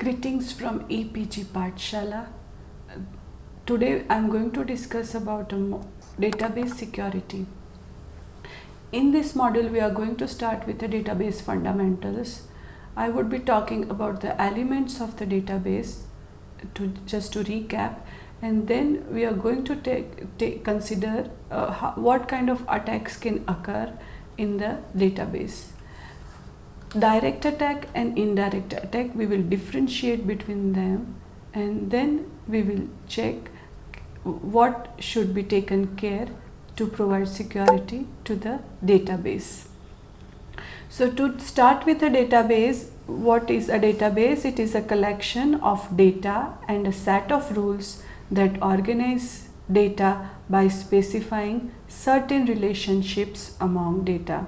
Greetings from EPG Pathshala. Today I am going to discuss about database security. In this module we are going to start with the database fundamentals. I would be talking about the elements of the database just to recap, and then we are going to consider what kind of attacks can occur in the database. Direct attack and indirect attack, we will differentiate between them, and then we will check what should be taken care to provide security to the database. So to start with a database, what is a database? It is a collection of data and a set of rules that organize data by specifying certain relationships among data.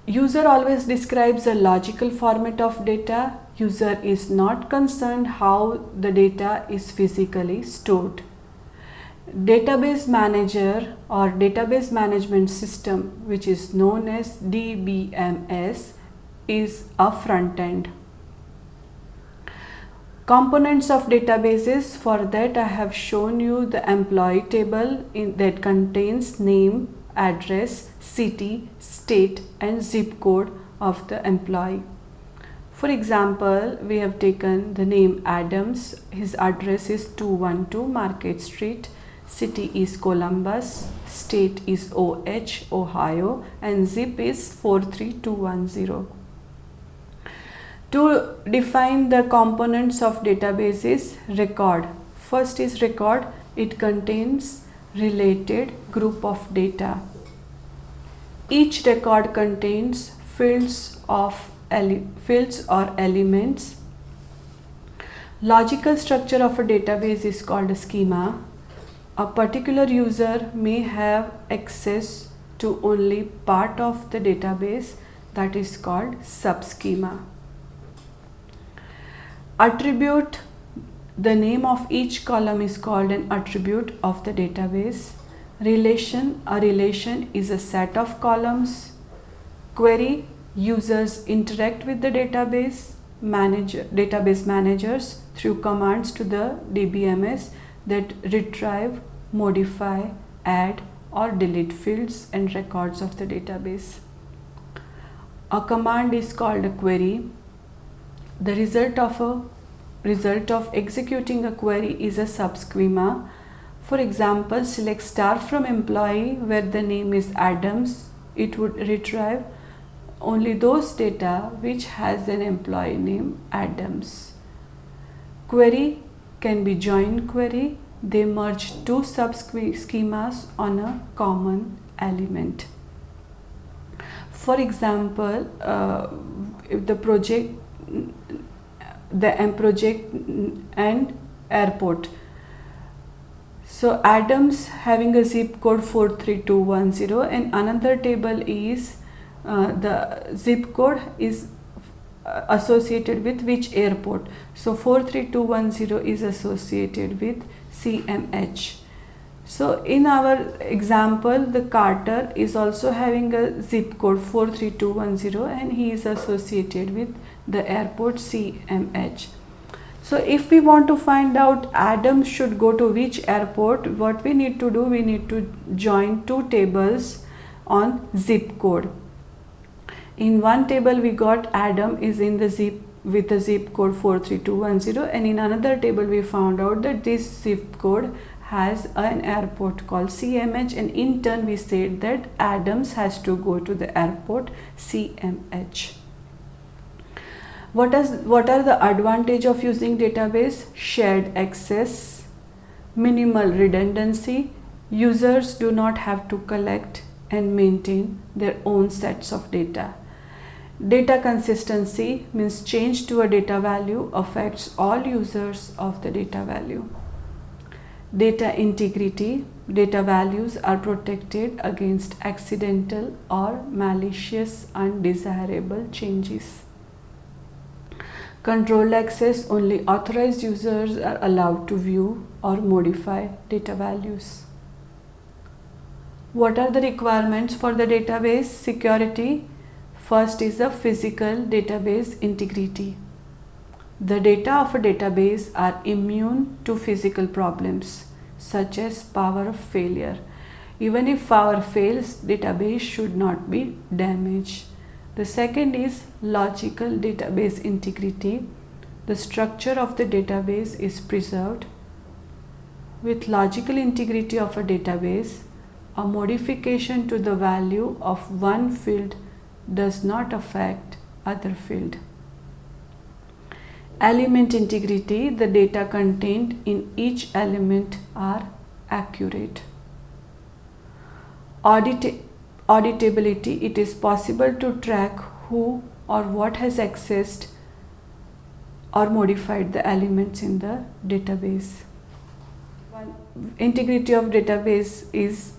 User always describes a logical format of data. User is not concerned how the data is physically stored. Database manager or database management system, which is known as DBMS, is a front end. Components of databases, for that I have shown you the employee table that contains name, address, city, state and zip code of the employee. For example, we have taken the name Adams. His address is 212 Market Street, city is Columbus, state is OH, Ohio, and zip is 43210. To define the components of databases, record. First is record. It contains related group of data. Each record contains fields or elements. Logical structure of a database is called a schema. A particular user may have access to only part of the database, that is called subschema. Attribute. The name of each column is called an attribute of the database. Relation. A relation is a set of columns. Query. Users interact with the database managers through commands to the DBMS that retrieve, modify, add or delete fields and records of the database. A command is called a query. The result of executing a query is a subschema. For example, select star from employee where the name is Adams. It would retrieve only those data which has an employee name Adams. Query can be join query. They merge two subschemas on a common element. For example, if the project and airport. So Adams having a zip code 43210, and another table is the zip code is associated with which airport. So 43210 is associated with CMH. So in our example, the Carter is also having a zip code 43210 and he is associated with the airport CMH. So if we want to find out Adams should go to which airport, what we need to do, we need to join two tables on zip code. In one table we got Adam is in the zip with the zip code 43210, and in another table we found out that this zip code has an airport called CMH, and in turn we said that Adams has to go to the airport CMH. What are the advantage of using database? Shared access, minimal redundancy. Users do not have to collect and maintain their own sets of data. Data consistency means change to a data value affects all users of the data value. Data integrity. Data values are protected against accidental or malicious undesirable changes. Controlled access. Only authorized users are allowed to view or modify data values. What are the requirements for the database security? First is the physical database integrity. The data of a database are immune to physical problems such as power of failure. Even if power fails, database should not be damaged. The second is logical database integrity. The structure of the database is preserved. With logical integrity of a database, a modification to the value of one field does not affect other field. Element integrity, the data contained in each element are accurate. Auditability, it is possible to track who or what has accessed or modified the elements in the database. Integrity of database is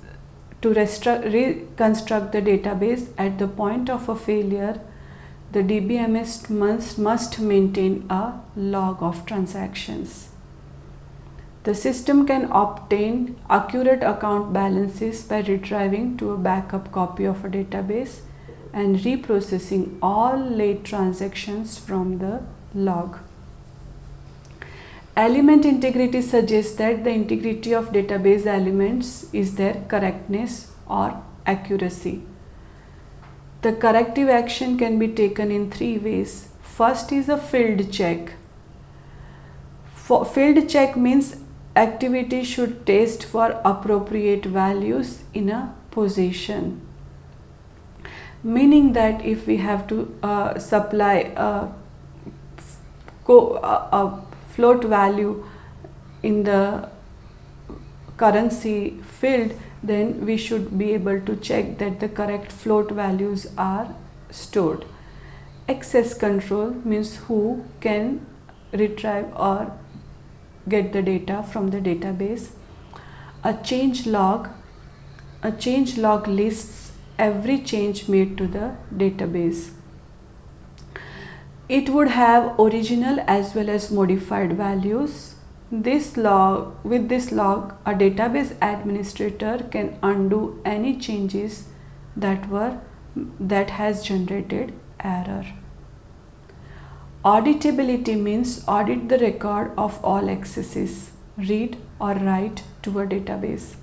to reconstruct the database at the point of a failure. The DBMS must maintain a log of transactions. The system can obtain accurate account balances by retrieving to a backup copy of a database and reprocessing all late transactions from the log. Element integrity suggests that the integrity of database elements is their correctness or accuracy. The corrective action can be taken in three ways. First is a field check. Field check means activity should test for appropriate values in a position. Meaning that if we have to supply a float value in the currency field, then we should be able to check that the correct float values are stored. Access control means who can retrieve or get the data from the database. A change log lists every change made to the database. It would have original as well as modified values. With this log, a database administrator can undo any changes that has generated error. Auditability means audit the record of all accesses, read or write to a database.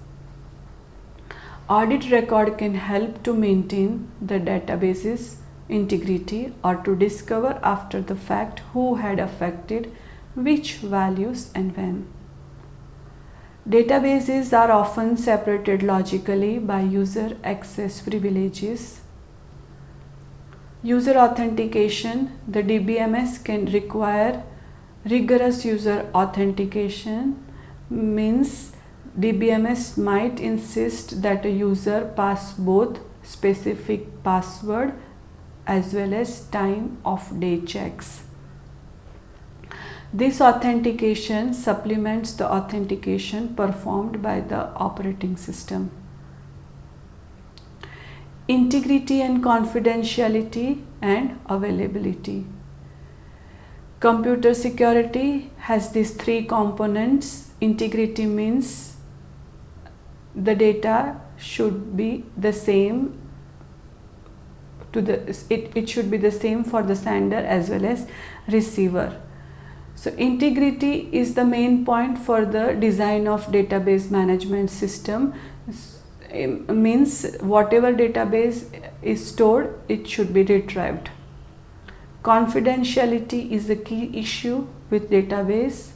Audit record can help to maintain the database's integrity or to discover after the fact who had affected which values and when. Databases are often separated logically by user access privileges. User authentication, the DBMS can require rigorous user authentication, means DBMS might insist that a user pass both specific password as well as time of day checks. This authentication supplements the authentication performed by the operating system. Integrity and confidentiality and availability. Computer security has these three components. Integrity means the data should be the same it should be the same for the sender as well as receiver. So integrity is the main point for the design of database management system. Means whatever database is stored, it should be retrieved. Confidentiality is a key issue with database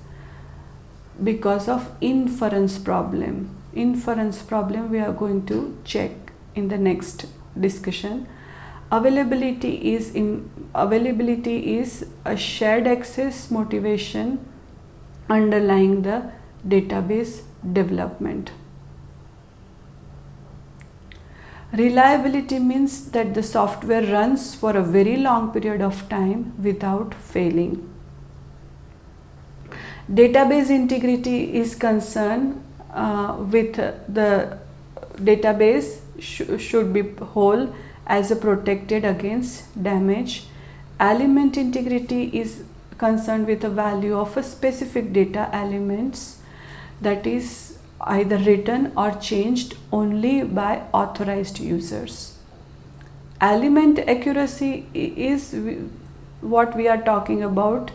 because of inference problem. Inference problem we are going to check in the next discussion. Availability is a shared access motivation underlying the database development. Reliability means that the software runs for a very long period of time without failing. Database integrity is concerned with the database should be whole as a protected against damage. Element integrity is concerned with the value of a specific data elements that is either written or changed only by authorized users. Element accuracy is what we are talking about.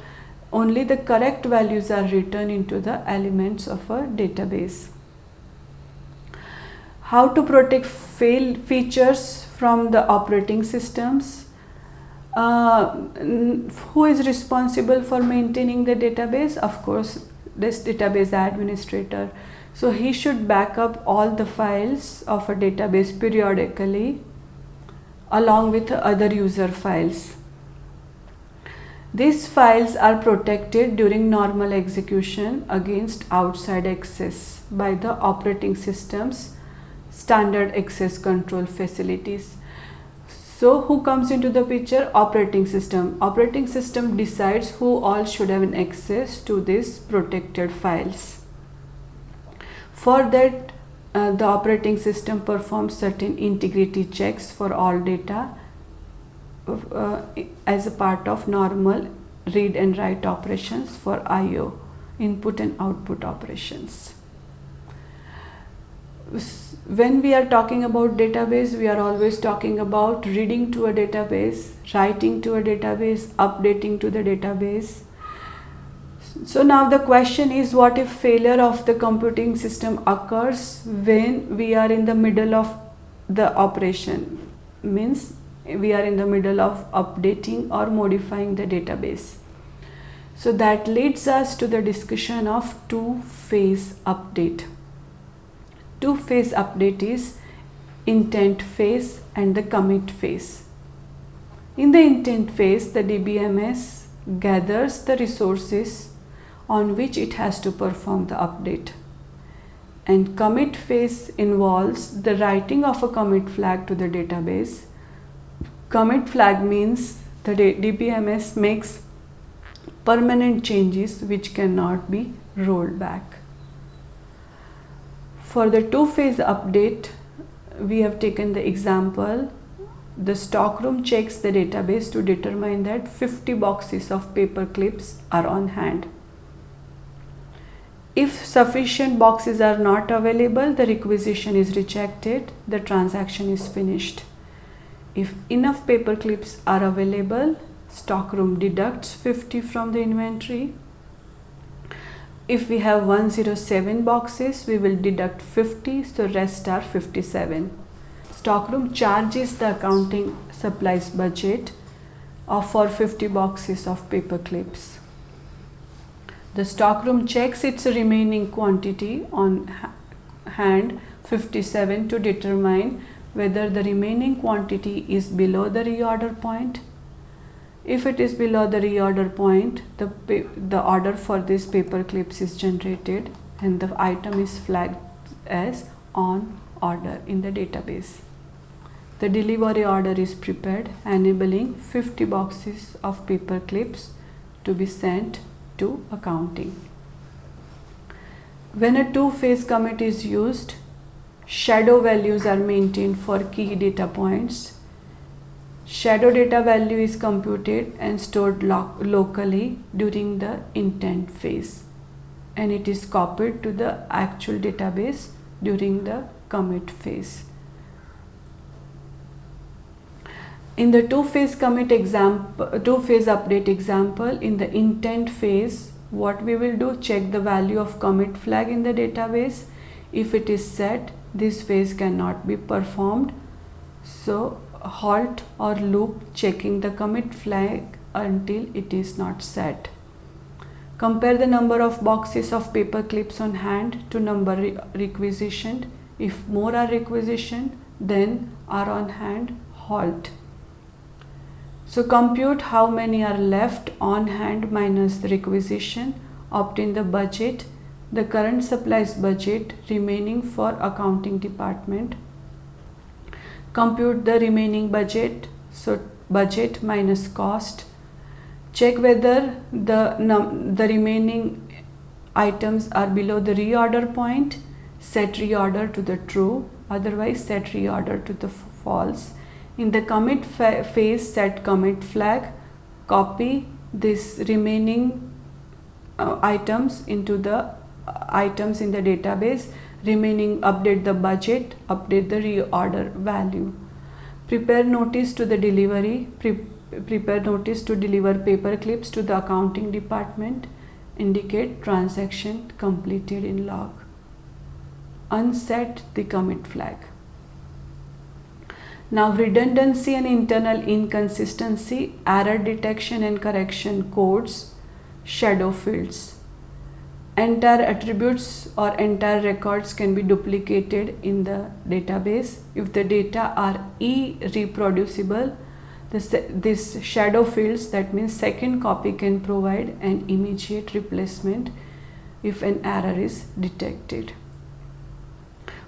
only the correct values are written into the elements of a database. How to protect failed features from the operating systems? Who is responsible for maintaining the database? Of course, this database administrator. So he should back up all the files of a database periodically along with other user files. These files are protected during normal execution against outside access by the operating system's standard access control facilities. So who comes into the picture? Operating system. Operating system decides who all should have an access to these protected files. For that, the operating system performs certain integrity checks for all data as a part of normal read and write operations for I/O, input and output operations. When we are talking about database, we are always talking about reading to a database, writing to a database, updating to the database. So now the question is, what if failure of the computing system occurs when we are in the middle of the operation? Means we are in the middle of updating or modifying the database. So that leads us to the discussion of two-phase update. Two-phase update is intent phase and the commit phase. In the intent phase, the DBMS gathers the resources on which it has to perform the update. And commit phase involves the writing of a commit flag to the database. Commit flag means the DBMS makes permanent changes which cannot be rolled back. For the two-phase update, we have taken the example. The stockroom checks the database to determine that 50 boxes of paper clips are on hand. If sufficient boxes are not available, the requisition is rejected, the transaction is finished. If enough paper clips are available, stockroom deducts 50 from the inventory. If we have 107 boxes, we will deduct 50, so rest are 57. Stockroom charges the accounting supplies budget for 50 boxes of paper clips. The stockroom checks its remaining quantity on hand 57 to determine whether the remaining quantity is below the reorder point. If it is below the reorder point, the order for these paper clips is generated and the item is flagged as on order in the database. The delivery order is prepared, enabling 50 boxes of paper clips to be sent to accounting. When a two-phase commit is used, shadow values are maintained for key data points. Shadow data value is computed and stored locally during the intent phase, and it is copied to the actual database during the commit phase. In the two-phase update example, in the intent phase, what we will do, check the value of commit flag in the database. If it is set, this phase cannot be performed. So halt or loop checking the commit flag until it is not set. Compare the number of boxes of paper clips on hand to number requisitioned. If more are requisitioned than are on hand, halt. So compute how many are left on hand minus the requisition, obtain the budget, the current supplies budget remaining for accounting department. Compute the remaining budget, so budget minus cost. Check whether the remaining items are below the reorder point, set reorder to the true, otherwise set reorder to the false. In the commit phase, set commit flag, copy this remaining items into the items in the database, remaining update the budget, update the reorder value. Prepare notice to the delivery, prepare notice to deliver paper clips to the accounting department, indicate transaction completed in log. Unset the commit flag. Now redundancy and internal inconsistency, error detection and correction codes, shadow fields. Entire attributes or entire records can be duplicated in the database. If the data are irreproducible, this shadow fields, that means second copy, can provide an immediate replacement if an error is detected.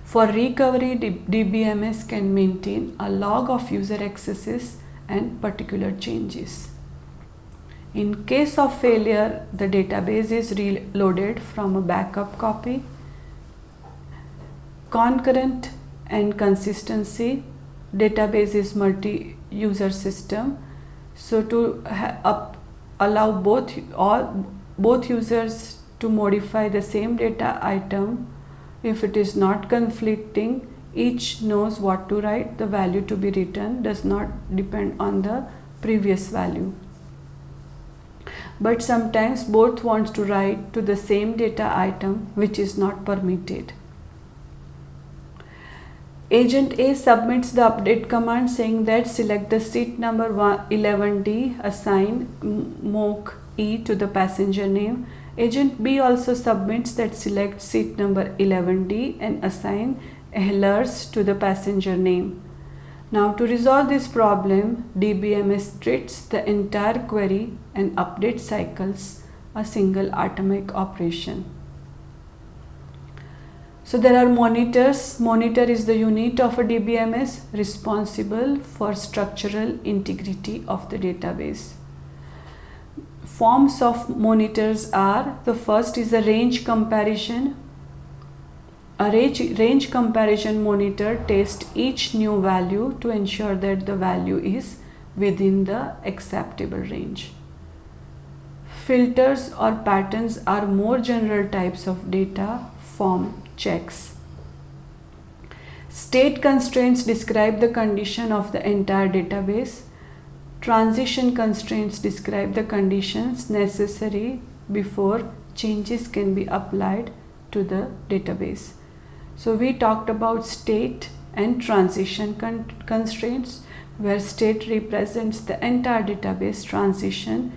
For recovery, DBMS can maintain a log of user accesses and particular changes. In case of failure, the database is reloaded from a backup copy. Concurrent and consistency, database is multi-user system. So to allow both users to modify the same data item, if it is not conflicting, each knows what to write. The value to be written does not depend on the previous value. But sometimes both want to write to the same data item, which is not permitted. Agent A submits the update command saying that select the seat number 11D, assign mock E to the passenger name. Agent B also submits that select seat number 11D and assign Ehlers to the passenger name. Now to resolve this problem, DBMS treats the entire query and update cycles a single atomic operation. So there are monitors. Monitor is the unit of a DBMS responsible for structural integrity of the database. Forms of monitors are, the first is a range comparison. A range comparison monitor tests each new value to ensure that the value is within the acceptable range. Filters or patterns are more general types of data form checks. State constraints describe the condition of the entire database. Transition constraints describe the conditions necessary before changes can be applied to the database. So we talked about state and transition constraints, where state represents the entire database transition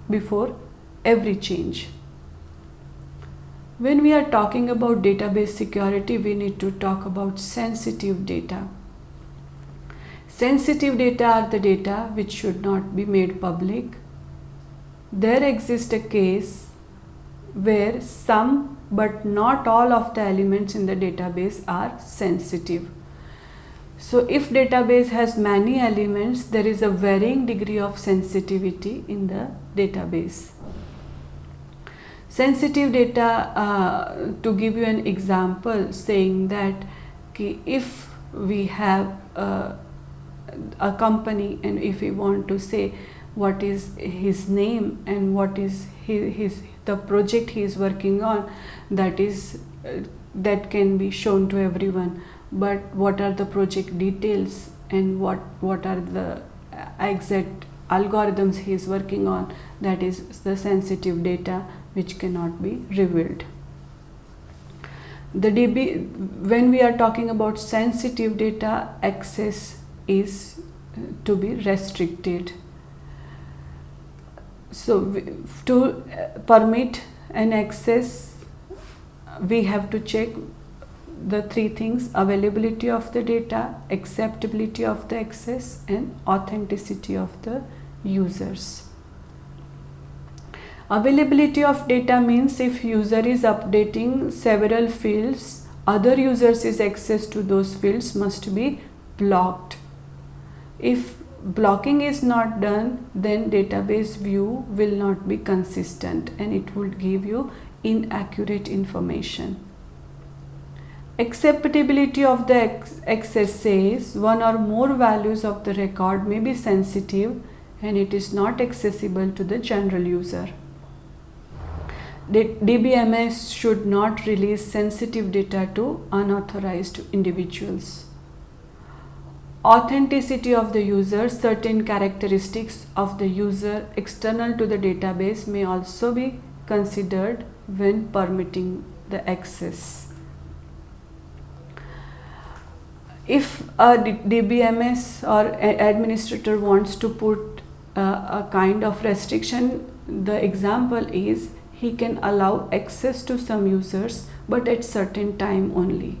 before every change. When we are talking about database security, we need to talk about sensitive data. Sensitive data are the data which should not be made public. There exists a case where some but not all of the elements in the database are sensitive. So if database has many elements, there is a varying degree of sensitivity in the database. Sensitive data, to give you an example, saying that if we have a company and if we want to say what is his name and what is the project he is working on, that can be shown to everyone, but what are the project details and what are the exact algorithms he is working on, that is the sensitive data which cannot be revealed. When we are talking about sensitive data, access is to be restricted. So to permit an access, we have to check the three things: availability of the data, acceptability of the access, and authenticity of the users. Availability of data means if user is updating several fields, other users' access to those fields must be blocked. If blocking is not done, then database view will not be consistent and it will give you inaccurate information. Acceptability of the access says one or more values of the record may be sensitive and it is not accessible to the general user. DBMS should not release sensitive data to unauthorized individuals. authenticity of the user, certain characteristics of the user external to the database may also be considered when permitting the access. If a DBMS or administrator wants to put a kind of restriction, the example is he can allow access to some users but at certain time only,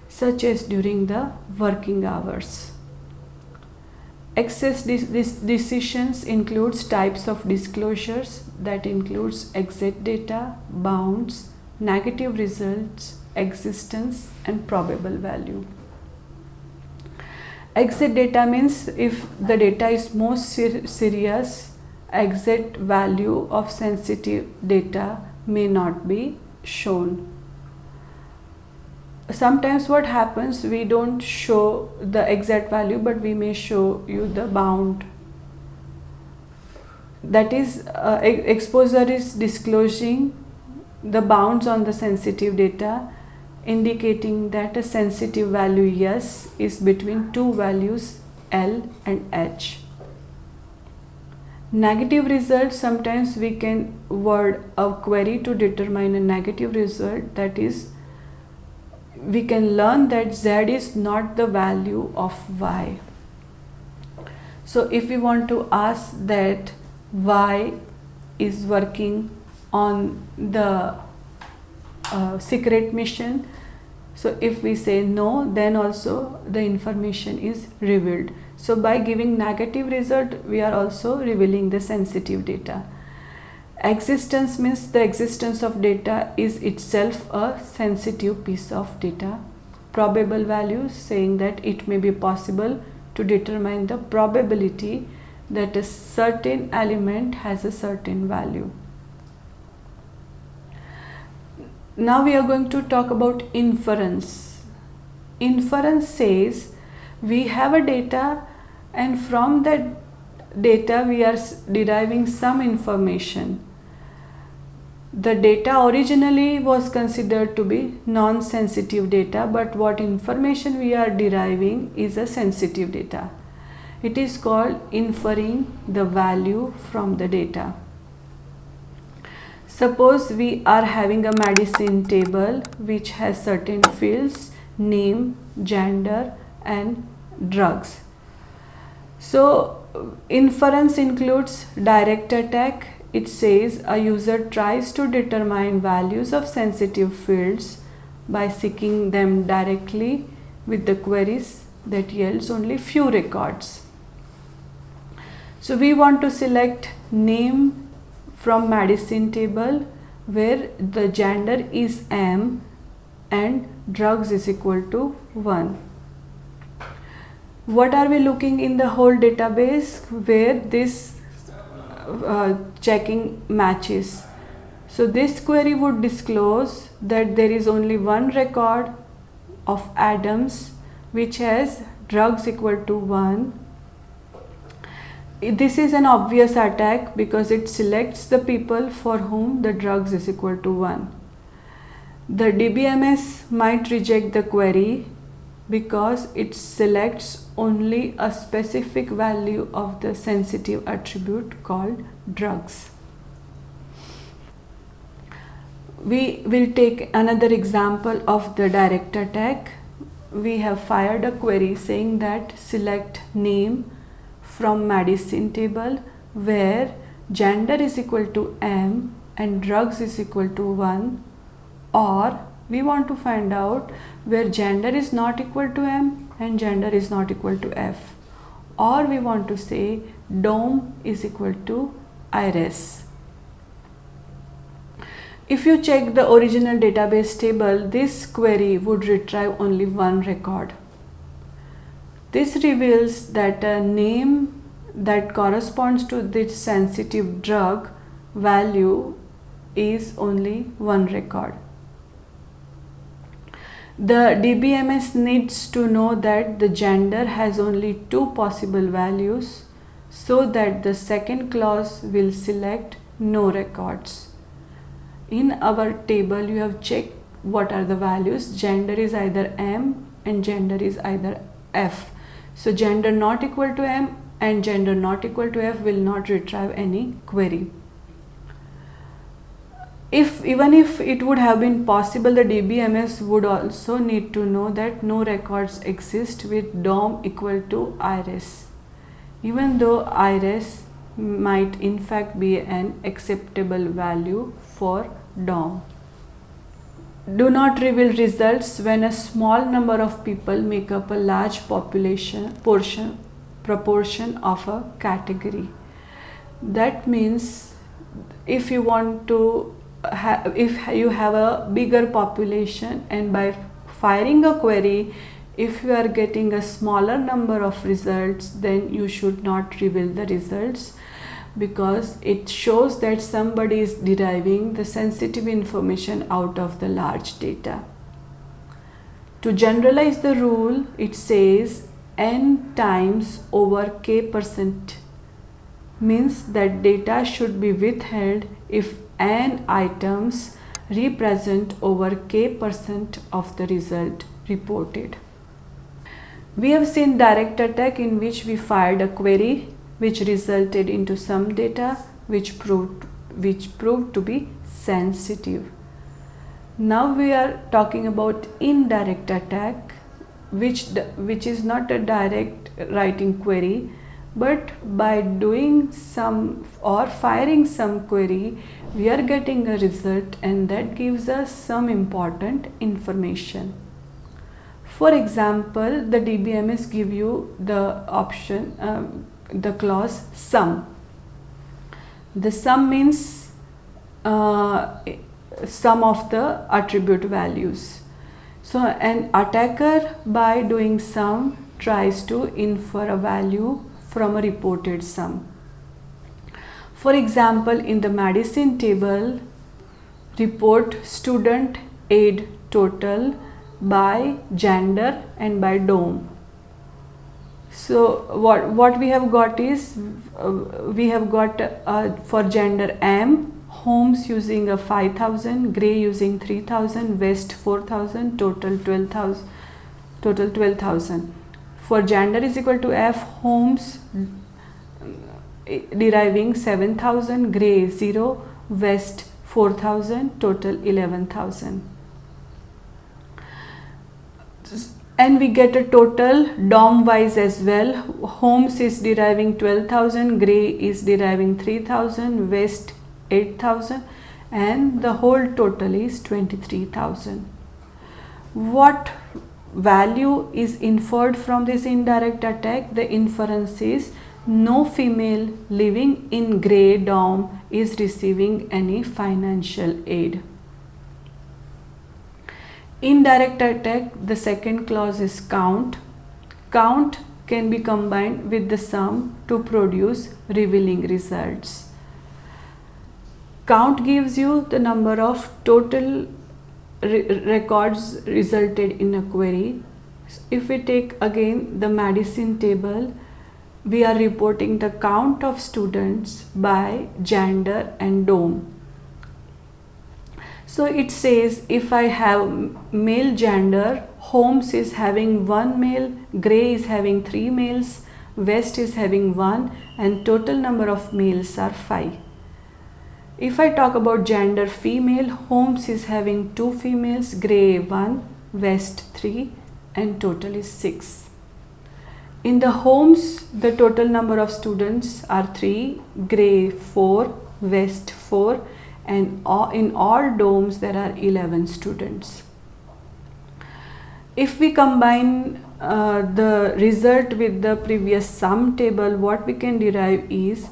such as during the working hours. Access decisions includes types of disclosures, that includes exit data, bounds, negative results, existence and probable value. Exit data means if the data is most serious, exit value of sensitive data may not be shown. Sometimes what happens, we don't show the exact value but we may show you the bound. That is, exposure is disclosing the bounds on the sensitive data, indicating that a sensitive value S is between two values L and H. Negative result, sometimes we can word a query to determine a negative result, that is, we can learn that Z is not the value of Y. So if we want to ask that Y is working on the secret mission, so if we say no, then also the information is revealed. So by giving negative result, we are also revealing the sensitive data. Existence means the existence of data is itself a sensitive piece of data. Probable values, saying that it may be possible to determine the probability that a certain element has a certain value. Now we are going to talk about inference. Inference says we have a data and from that data we are deriving some information. The data originally was considered to be non-sensitive data, but what information we are deriving is a sensitive data. It is called inferring the value from the data. Suppose we are having a medicine table which has certain fields, name, gender and drugs. So inference includes direct attack. It says a user tries to determine values of sensitive fields by seeking them directly with the queries that yields only few records. So we want to select name from medicine table where the gender is M and drugs is equal to 1. What are we looking in the whole database where this checking matches? So this query would disclose that there is only one record of Adams which has drugs equal to 1. This is an obvious attack because it selects the people for whom the drugs is equal to 1. The DBMS might reject the query because it selects only a specific value of the sensitive attribute called drugs. We will take another example of the direct attack. We have fired a query saying that select name from medicine table where gender is equal to M and drugs is equal to 1, or we want to find out where gender is not equal to M and gender is not equal to F, or we want to say DOM is equal to Iris. If you check the original database table, this query would retrieve only one record. This reveals that a name that corresponds to this sensitive drug value is only one record. The DBMS needs to know that the gender has only two possible values so that the second clause will select no records. In our table you have checked what are the values. Gender is either M and gender is either F. So gender not equal to M and gender not equal to F will not retrieve any query. Even if it would have been possible, the DBMS would also need to know that no records exist with DOM equal to IRES, even though IRES might in fact be an acceptable value for DOM. Do not reveal results when a small number of people make up a large proportion of a category. That means if you want to if you have a bigger population and by firing a query, if you are getting a smaller number of results, then you should not reveal the results, because it shows that somebody is deriving the sensitive information out of the large data. To generalize the rule, it says n times over k%, means that data should be withheld if n items represent over k% of the result reported. We have seen direct attack in which we fired a query which resulted into some data which proved to be sensitive. Now we are talking about indirect attack, which is not a direct writing query, but by doing some or firing some query, we are getting a result, and that gives us some important information. For example, the DBMS give you the option, the clause sum. The sum means sum of the attribute values. So an attacker, by doing sum, tries to infer a value from a reported sum. For example, in the medicine table, report student aid total by gender and by DOM. So what we have got is, we have got for gender M, homes using a 5,000, Gray using 3,000, West 4,000, total 12,000. For gender is equal to F, homes deriving 7,000, Gray 0, West 4,000, total 11,000. And we get a total DOM wise as well. Homes is deriving 12,000, Gray is deriving 3,000, West 8,000, and the whole total is 23,000. What value is inferred from this indirect attack? The inference is no female living in Gray DOM is receiving any financial aid. Indirect attack, the second clause is count. Count can be combined with the sum to produce revealing results. Count gives you the number of total records resulted in a query. If we take again the medicine table, we are reporting the count of students by gender and DOM. So it says if I have male gender, homes is having 1 male, Gray is having 3 males, West is having 1, and total number of males are 5. If I talk about gender female, homes is having 2 females, Gray 1, West 3, and total is 6. In the homes, the total number of students are 3, Gray 4, West 4, and in all DOMs there are 11 students. If we combine the result with the previous sum table, what we can derive is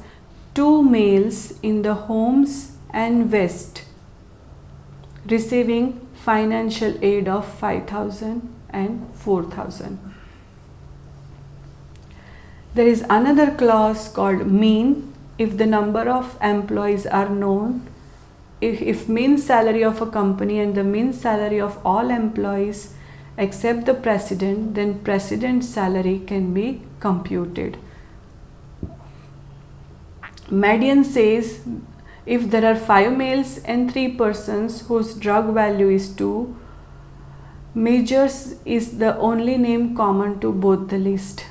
2 males in the homes and West receiving financial aid of 5,000 and 4,000. There is another clause called mean. If the number of employees are known, if mean salary of a company and the mean salary of all employees except the president, then president's salary can be computed. Median says if there are 5 males and 3 persons whose drug value is 2, majors is the only name common to both the list.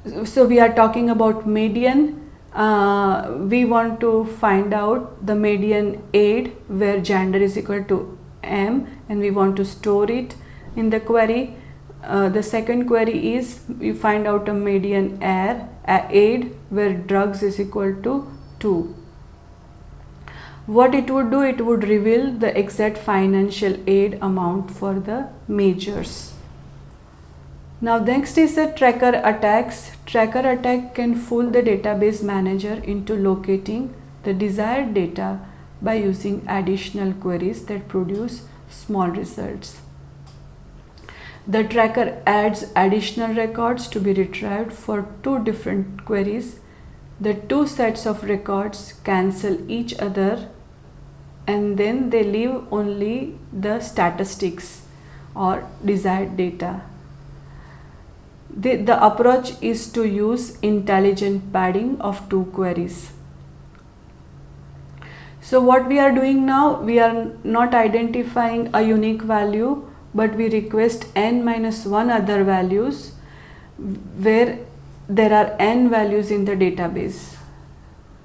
So we are talking about median. We want to find out the median aid where gender is equal to M, and we want to store it in the query. The second query is we find out a median aid where drugs is equal to 2. What it would do, it would reveal the exact financial aid amount for the majors. Now next is the tracker attacks. Tracker attack can fool the database manager into locating the desired data by using additional queries that produce small results. The tracker adds additional records to be retrieved for 2 different queries. The 2 sets of records cancel each other, and then they leave only the statistics or desired data. The approach is to use intelligent padding of 2 queries. So what we are doing now, we are not identifying a unique value, but we request n-1 other values where there are n values in the database.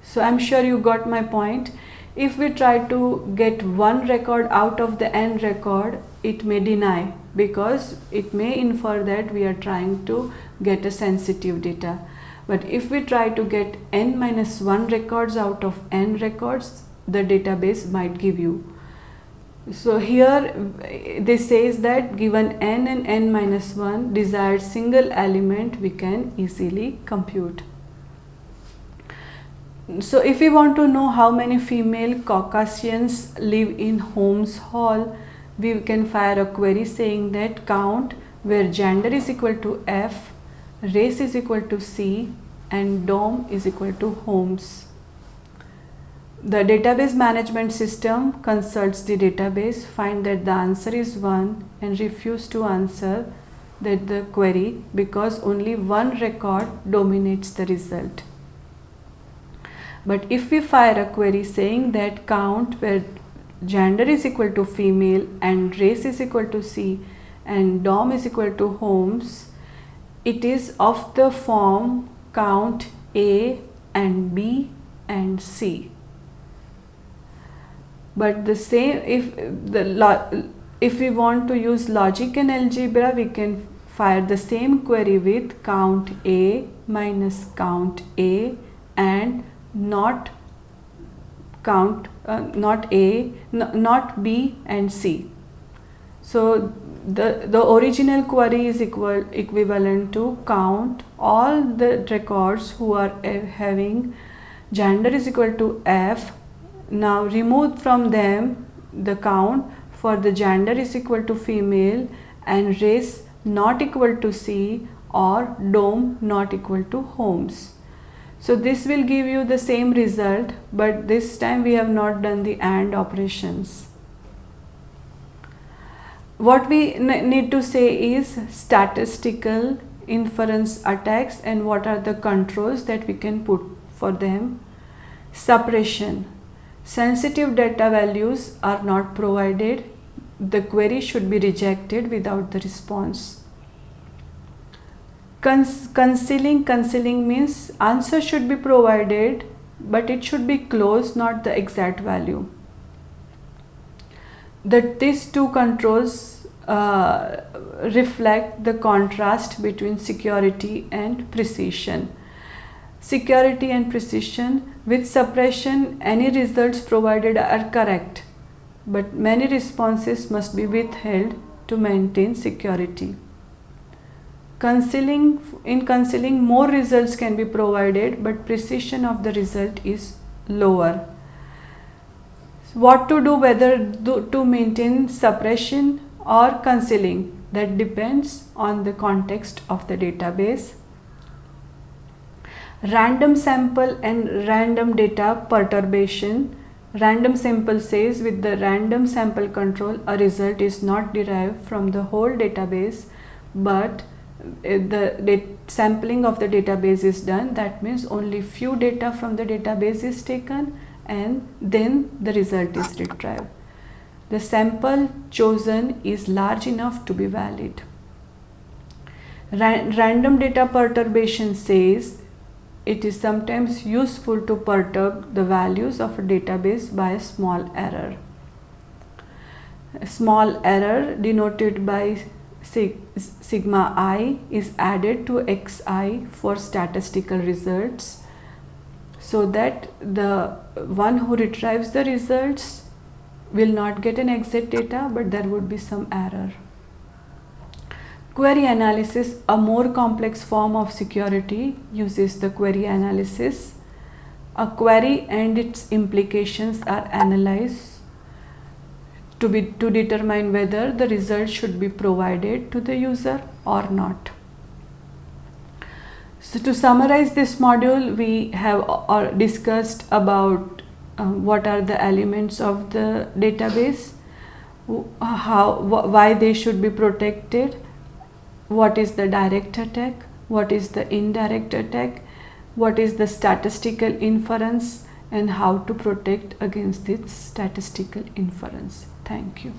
So I'm sure you got my point. If we try to get 1 record out of the n record, it may deny, because it may infer that we are trying to get a sensitive data. But if we try to get n-1 records out of n records, the database might give you. So here this says that given n and n-1 desired single element, we can easily compute. So if we want to know how many female Caucasians live in Holmes Hall, we can fire a query saying that count where gender is equal to F, race is equal to C, and DOM is equal to Holmes. The database management system consults the database, find that the answer is 1, and refuse to answer the query because only 1 record dominates the result. But if we fire a query saying that count where gender is equal to female and race is equal to C and DOM is equal to Holmes, it is of the form count A and B and C. But the same, if we want to use logic and algebra, we can fire the same query with count A minus count A and not B and C. So the original query is equivalent to count all the records who are having gender is equal to F. Now remove from them the count for the gender is equal to female and race not equal to C or DOM not equal to Holmes. So this will give you the same result, but this time we have not done the AND operations. What we need to say is statistical inference attacks and what are the controls that we can put for them. Suppression. Sensitive data values are not provided. The query should be rejected without the response. Concealing means answer should be provided, but it should be close, not the exact value. These 2 controls reflect the contrast between security and precision. Security and precision. With suppression, any results provided are correct, but many responses must be withheld to maintain security. In concealing, more results can be provided, but precision of the result is lower. What to do, whether to maintain suppression or concealing, that depends on the context of the database. Random sample and random data perturbation. Random sample says with the random sample control, a result is not derived from the whole database, but the sampling of the database is done. That means only few data from the database is taken and then the result is retrieved. The sample chosen is large enough to be valid. Random data perturbation says it is sometimes useful to perturb the values of a database by a small error. A small error denoted by sigma I is added to xi for statistical results, so that the one who retrieves the results will not get an exact data, but there would be some error. Query analysis, a more complex form of security, uses the query analysis. A query and its implications are analyzed to determine whether the result should be provided to the user or not. So to summarize this module, we have discussed about what are the elements of the database, why they should be protected, what is the direct attack, what is the indirect attack, what is the statistical inference, and how to protect against this statistical inference. Thank you.